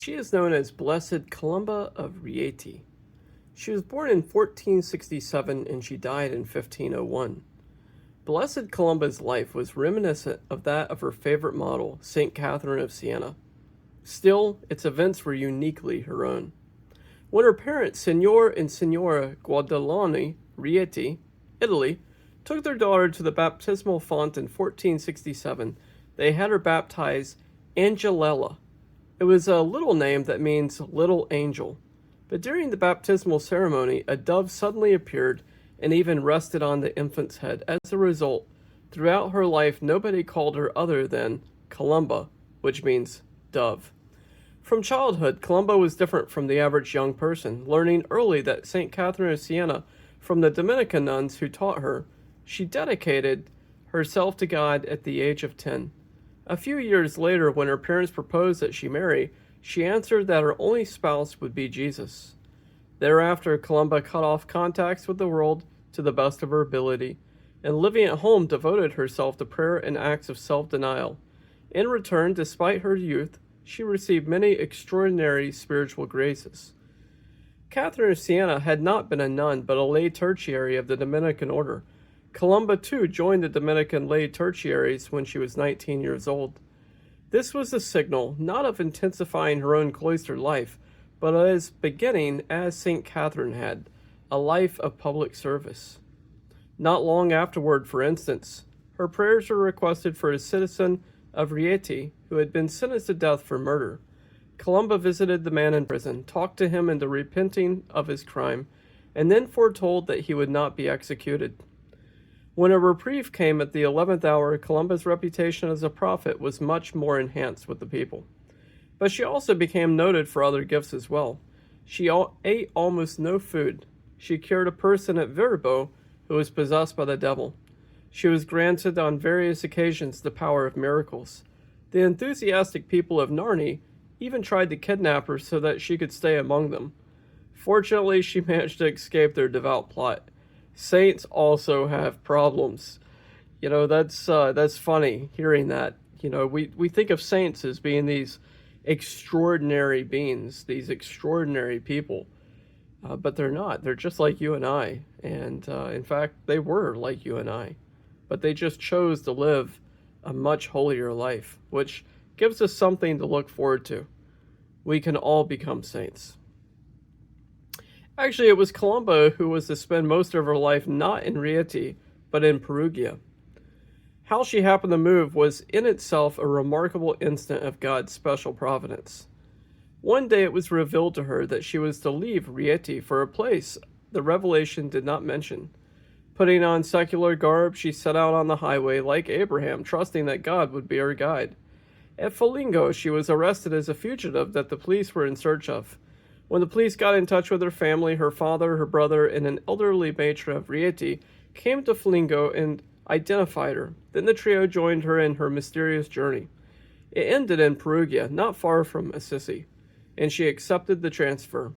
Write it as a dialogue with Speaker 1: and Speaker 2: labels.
Speaker 1: She is known as Blessed Columba of Rieti. She was born in 1467 and she died in 1501. Blessed Columba's life was reminiscent of that of her favorite model, Saint Catherine of Siena. Still, its events were uniquely her own. When her parents, Signor and Signora Guadalani Rieti, Italy, took their daughter to the baptismal font in 1467, they had her baptized Angelella. It was a little name that means little angel. But during the baptismal ceremony, a dove suddenly appeared and even rested on the infant's head. As a result, throughout her life, nobody called her other than Columba, which means dove. From childhood, Columba was different from the average young person, learning early that St. Catherine of Siena from the Dominican nuns who taught her. She dedicated herself to God at the age of 10. A few years later, when her parents proposed that she marry, she answered that her only spouse would be Jesus. Thereafter, Columba cut off contacts with the world to the best of her ability, and living at home devoted herself to prayer and acts of self-denial. In return, despite her youth, she received many extraordinary spiritual graces. Catherine of Siena had not been a nun, but a lay tertiary of the Dominican order. Columba, too, joined the Dominican lay tertiaries when she was 19 years old. This was a signal not of intensifying her own cloistered life, but as beginning as St. Catherine had, a life of public service. Not long afterward, for instance, her prayers were requested for a citizen of Rieti who had been sentenced to death for murder. Columba visited the man in prison, talked to him into repenting of his crime, and then foretold that he would not be executed. When a reprieve came at the 11th hour, Columba's reputation as a prophet was much more enhanced with the people. But she also became noted for other gifts as well. She ate almost no food. She cured a person at Verbo who was possessed by the devil. She was granted on various occasions the power of miracles. The enthusiastic people of Narni even tried to kidnap her so that she could stay among them. Fortunately, she managed to escape their devout plot. Saints also have problems. That's funny hearing that. We think of saints as being these extraordinary beings, these extraordinary people. But they're not. They're just like you and I. And in fact, they were like you and I. But they just chose to live a much holier life, which gives us something to look forward to. We can all become saints. Actually, it was Columba who was to spend most of her life not in Rieti, but in Perugia. How she happened to move was in itself a remarkable instant of God's special providence. One day it was revealed to her that she was to leave Rieti for a place the revelation did not mention. Putting on secular garb, she set out on the highway like Abraham, trusting that God would be her guide. At Foligno, she was arrested as a fugitive that the police were in search of. When the police got in touch with her family, her father, her brother, and an elderly matron of Rieti came to Foligno and identified her. Then the trio joined her in her mysterious journey. It ended in Perugia, not far from Assisi, and she accepted the transfer.